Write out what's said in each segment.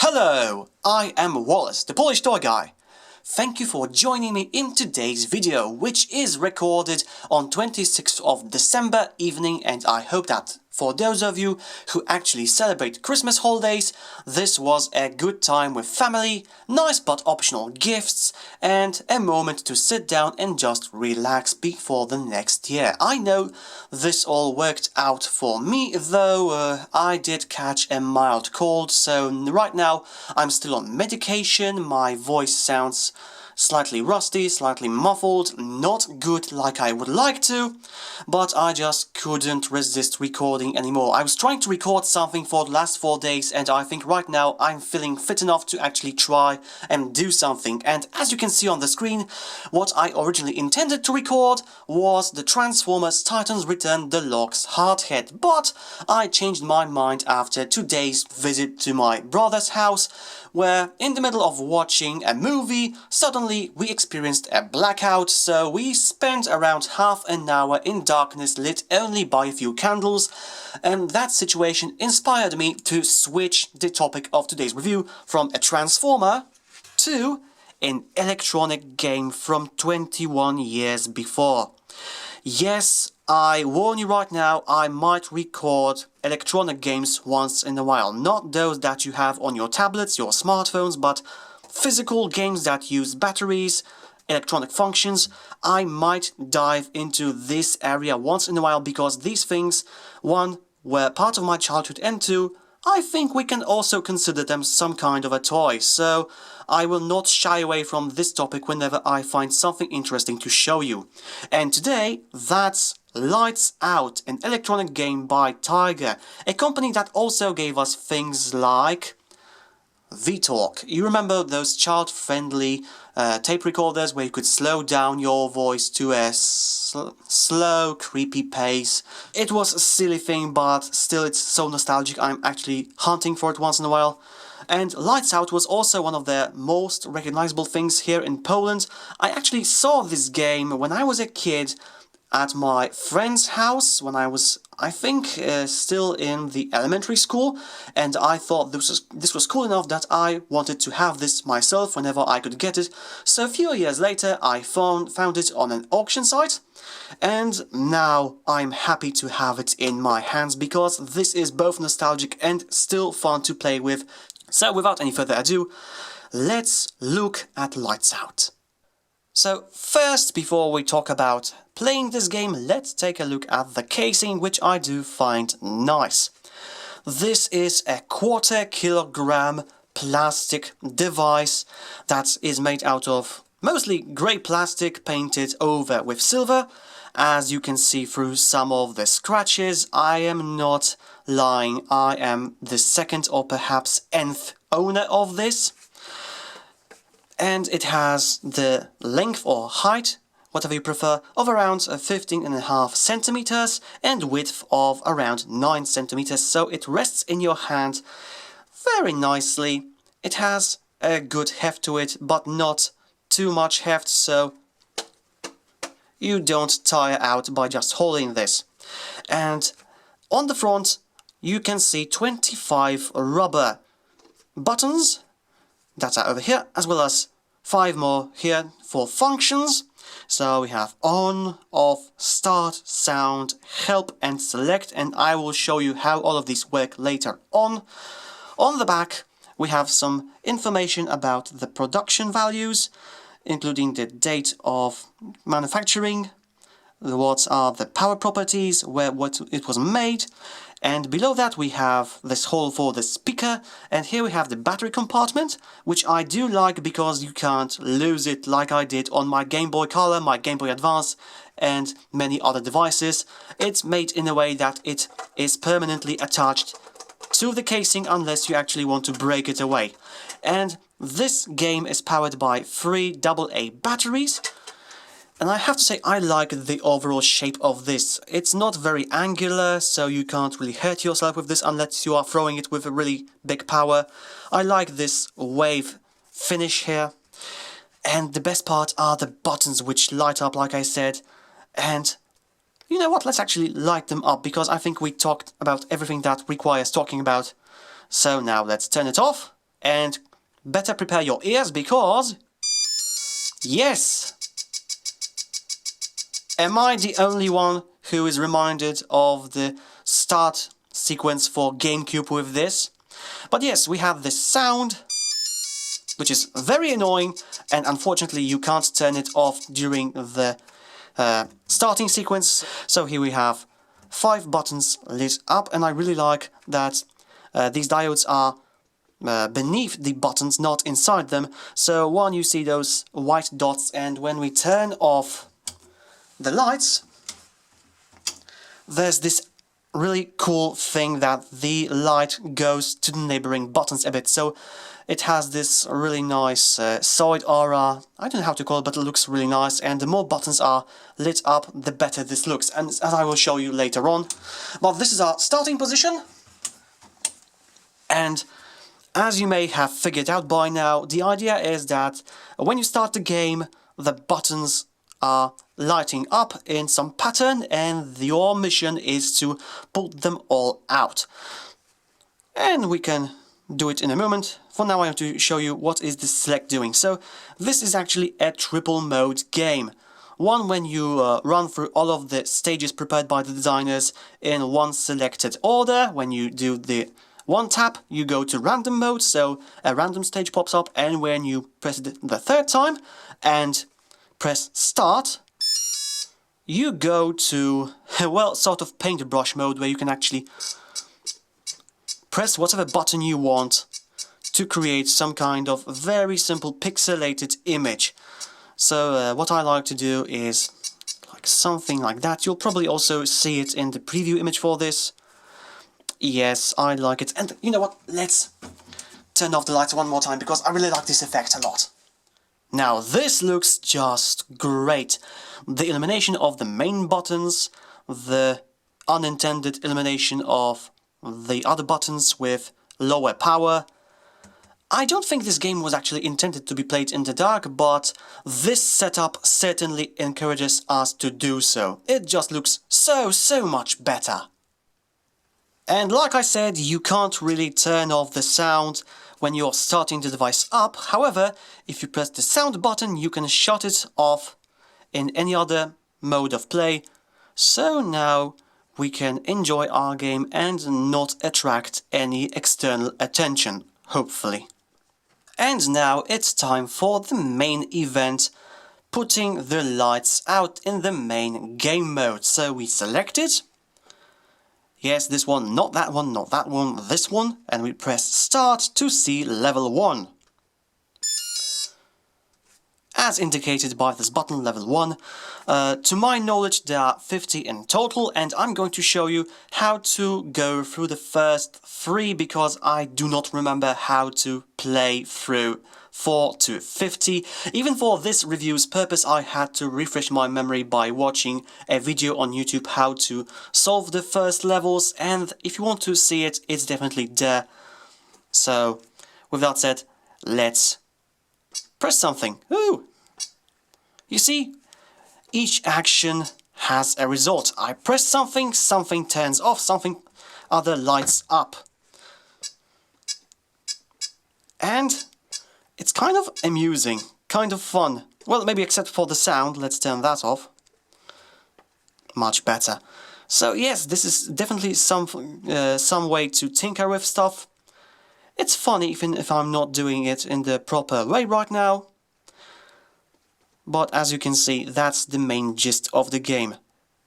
Hello, I am Wallace, the Polish toy guy. Thank you for joining me in today's video, which is recorded on 26th of December evening, and I hope that for those of you who actually celebrate Christmas holidays, this was a good time with family, nice but optional gifts, and a moment to sit down and just relax before the next year. I know this all worked out for me, though I did catch a mild cold, so right now I'm still on medication. My voice sounds slightly rusty, slightly muffled, not good like I would like to, but I just couldn't resist recording anymore. I was trying to record something for the last 4 days, and I think right now I'm feeling fit enough to actually try and do something. And as you can see on the screen, what I originally intended to record was the Transformers Titans Return Deluxe Hardhead, but I changed my mind after today's visit to my brother's house, where in the middle of watching a movie, suddenly we experienced a blackout, so we spent around half an hour in darkness lit only by a few candles, and that situation inspired me to switch the topic of today's review from a Transformer to an electronic game from 21 years before. Yes, I warn you right now, I might record electronic games once in a while. Not those that you have on your tablets, your smartphones, but physical games that use batteries, electronic functions. I might dive into this area once in a while because these things, one, were part of my childhood, and two, I think we can also consider them some kind of a toy, so I will not shy away from this topic whenever I find something interesting to show you. And today, that's Lights Out, an electronic game by Tiger, a company that also gave us things like V-Talk. You remember those child-friendly tape recorders where you could slow down your voice to a slow, creepy pace. It was a silly thing, but still it's so nostalgic, I'm actually hunting for it once in a while. And Lights Out was also one of the most recognizable things here in Poland. I actually saw this game when I was a kid at my friend's house, when I was, I think, still in the elementary school, and I thought this was cool enough that I wanted to have this myself whenever I could get it. So a few years later I found it on an auction site, and now I'm happy to have it in my hands because this is both nostalgic and still fun to play with. So without any further ado, let's look at Lights Out. So first, before we talk about playing this game, let's take a look at the casing, which I do find nice. This is a 1/4 kilogram plastic device that is made out of mostly grey plastic painted over with silver. As you can see through some of the scratches, I am not lying, I am the second or perhaps nth owner of this. And it has the length or height, whatever you prefer, of around 15.5 centimeters and width of around 9 centimeters, so it rests in your hand very nicely. It has a good heft to it, but not too much heft, so you don't tire out by just holding this. And on the front you can see 25 rubber buttons that are over here, as well as 5 more here for functions. So we have on, off, start, sound, help and select, and I will show you how all of these work later on. On the back we have some information about the production values, including the date of manufacturing, what are the power properties, what it was made, and below that we have this hole for the speaker, and here we have the battery compartment, which I do like because you can't lose it like I did on my Game Boy Color, my Game Boy Advance, and many other devices. It's made in a way that it is permanently attached to the casing unless you actually want to break it away. And this game is powered by 3 AA batteries. And I have to say, I like the overall shape of this. It's not very angular, so you can't really hurt yourself with this unless you are throwing it with a really big power. I like this wave finish here. And the best part are the buttons, which light up, like I said. And you know what, let's actually light them up, because I think we talked about everything that requires talking about. So now let's turn it off. And better prepare your ears because... yes! Am I the only one who is reminded of the start sequence for GameCube with this? But yes, we have this sound, which is very annoying, and unfortunately you can't turn it off during the starting sequence. So here we have 5 buttons lit up, and I really like that these diodes are beneath the buttons, not inside them. So one, you see those white dots, and when we turn off the lights, there's this really cool thing that the light goes to the neighboring buttons a bit. So it has this really nice solid aura. I don't know how to call it, but it looks really nice. And the more buttons are lit up, the better this looks. And as I will show you later on. But this is our starting position. And as you may have figured out by now, the idea is that when you start the game, the buttons are lighting up in some pattern, and your mission is to pull them all out. And we can do it in a moment. For now I have to show you what is the select doing. So this is actually a triple mode game. One when you run through all of the stages prepared by the designers in one selected order. When you do the one tap, you go to random mode, so a random stage pops up, and when you press it the third time and press start, you go to, well, sort of paintbrush mode, where you can actually press whatever button you want to create some kind of very simple pixelated image. So what I like to do is like something like that. You'll probably also see it in the preview image for this. Yes, I like it. And you know what? Let's turn off the lights one more time, because I really like this effect a lot. Now this looks just great. The illumination of the main buttons, the unintended illumination of the other buttons with lower power. I don't think this game was actually intended to be played in the dark, but this setup certainly encourages us to do so. It just looks so much better. And like I said, you can't really turn off the sound when you're starting the device up. However, if you press the sound button, you can shut it off in any other mode of play. So now we can enjoy our game and not attract any external attention, hopefully. And now it's time for the main event, putting the lights out in the main game mode. So we select it. Yes, this one, not that one, not that one, this one, and we press start to see level 1. As indicated by this button, level 1. To my knowledge there are 50 in total, and I'm going to show you how to go through the first 3, because I do not remember how to play through 4 to 50. Even for this review's purpose, I had to refresh my memory by watching a video on YouTube how to solve the first levels, and if you want to see it, it's definitely there. So, with that said, let's press something. Ooh! You see, each action has a result. I press something, something turns off, something other lights up. And it's kind of amusing, kind of fun. Well, maybe except for the sound. Let's turn that off. Much better. So yes, this is definitely some way to tinker with stuff. It's funny even if I'm not doing it in the proper way right now. But as you can see, that's the main gist of the game.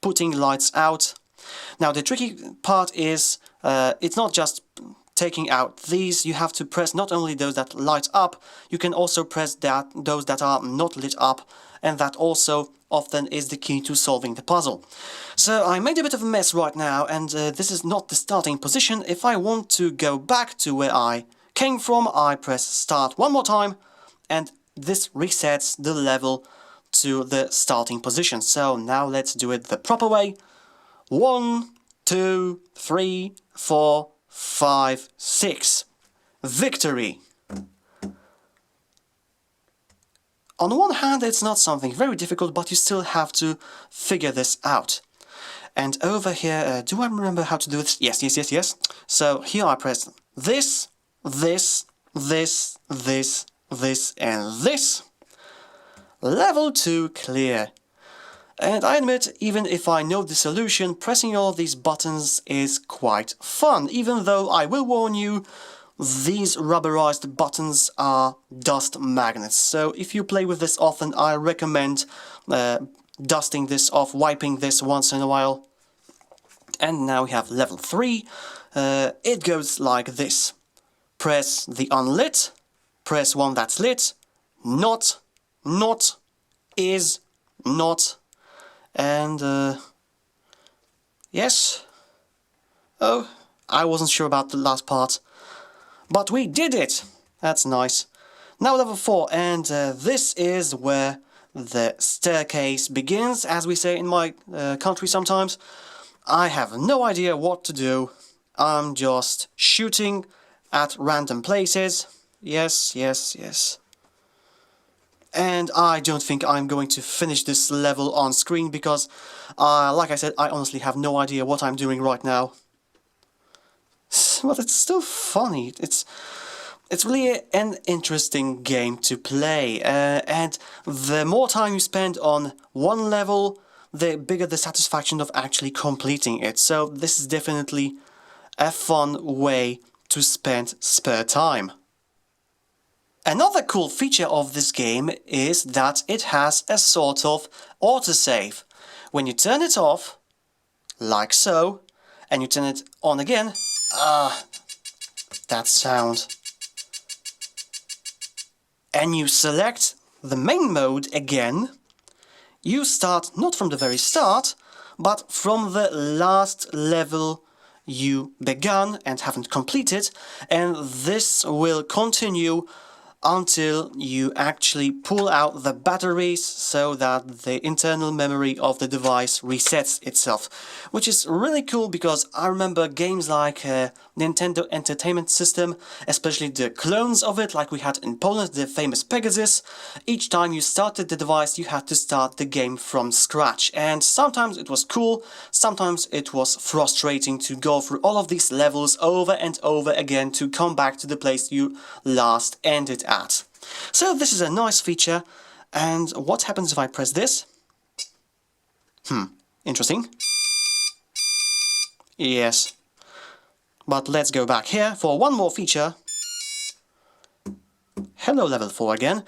Putting lights out. Now the tricky part is, it's not just taking out these. You have to press not only those that light up, you can also press those that are not lit up, and that also often is the key to solving the puzzle. So I made a bit of a mess right now, and this is not the starting position. If I want to go back to where I came from, I press start one more time, and this resets the level to the starting position. So now let's do it the proper way. 1, 2, 3, 4, 5, 6. Victory! On one hand, it's not something very difficult, but you still have to figure this out. And over here, do I remember how to do this? Yes. So here I press this, this, and this. Level 2 clear. And I admit, even if I know the solution, pressing all these buttons is quite fun, even though I will warn you, these rubberized buttons are dust magnets. So if you play with this often, I recommend dusting this off, wiping this once in a while. And now we have level 3. It goes like this. Press the unlit, press one that's lit, not, is, not, and yes. Oh, I wasn't sure about the last part. But we did it! That's nice. Now level 4, and this is where the staircase begins, as we say in my country sometimes. I have no idea what to do. I'm just shooting at random places. Yes. And I don't think I'm going to finish this level on screen because, like I said, I honestly have no idea what I'm doing right now. But it's still funny. It's really an interesting game to play, and the more time you spend on one level, the bigger the satisfaction of actually completing it. So this is definitely a fun way to spend spare time. Another cool feature of this game is that it has a sort of autosave. When you turn it off, like so, and you turn it on again, that sound. And you select the main mode again, you start not from the very start, but from the last level you began and haven't completed, and this will continue until you actually pull out the batteries so that the internal memory of the device resets itself. Which is really cool because I remember games like Nintendo Entertainment System, especially the clones of it, like we had in Poland, the famous Pegasus. Each time you started the device, you had to start the game from scratch. And sometimes it was cool, sometimes it was frustrating to go through all of these levels over and over again to come back to the place you last ended at. So this is a nice feature, and what happens if I press this? Interesting. Yes. But let's go back here for one more feature. Hello level 4 again.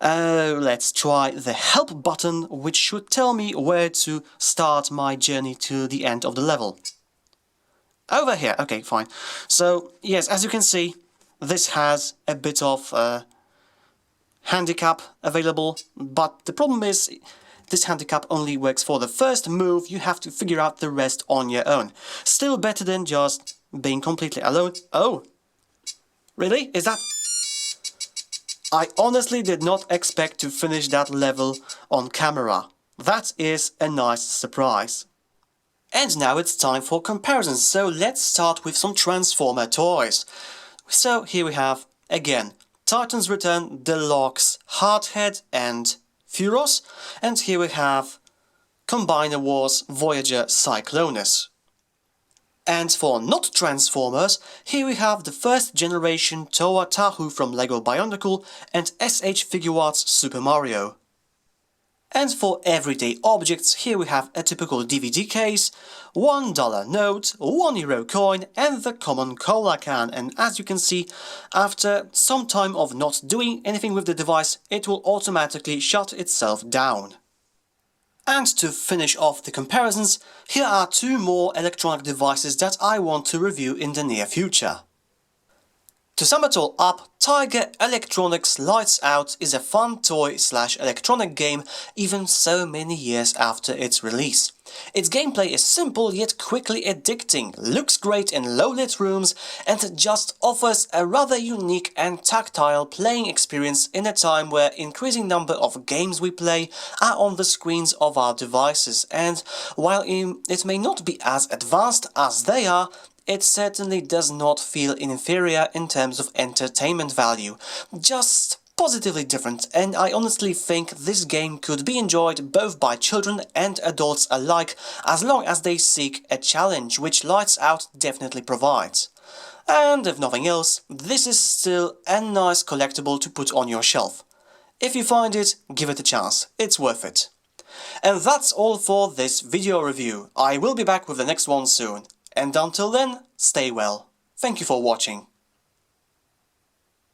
Let's try the help button, which should tell me where to start my journey to the end of the level. Over here, okay, fine. So, yes, as you can see, this has a bit of handicap available, but the problem is this handicap only works for the first move. You have to figure out the rest on your own. Still better than just being completely alone. Oh, really? Is that... I honestly did not expect to finish that level on camera. That is a nice surprise. And now it's time for comparisons, so let's start with some Transformer toys. So here we have, again, Titans Return Deluxe Hardhead and Furos, and here we have Combiner Wars Voyager Cyclonus. And for not Transformers, here we have the first generation Toa Tahu from Lego Bionicle and SH Figuarts Super Mario. And for everyday objects, here we have a typical DVD case, $1 note, €1 coin and the common cola can. And as you can see, after some time of not doing anything with the device, it will automatically shut itself down. And to finish off the comparisons, here are two more electronic devices that I want to review in the near future. To sum it all up, Tiger Electronics Lights Out is a fun toy/electronic game even so many years after its release. Its gameplay is simple yet quickly addicting, looks great in low-lit rooms, and just offers a rather unique and tactile playing experience in a time where increasing number of games we play are on the screens of our devices, and while it may not be as advanced as they are, it certainly does not feel inferior in terms of entertainment value, just positively different, and I honestly think this game could be enjoyed both by children and adults alike as long as they seek a challenge, which Lights Out definitely provides. And if nothing else, this is still a nice collectible to put on your shelf. If you find it, give it a chance, it's worth it. And that's all for this video review. I will be back with the next one soon. And until then, stay well. Thank you for watching.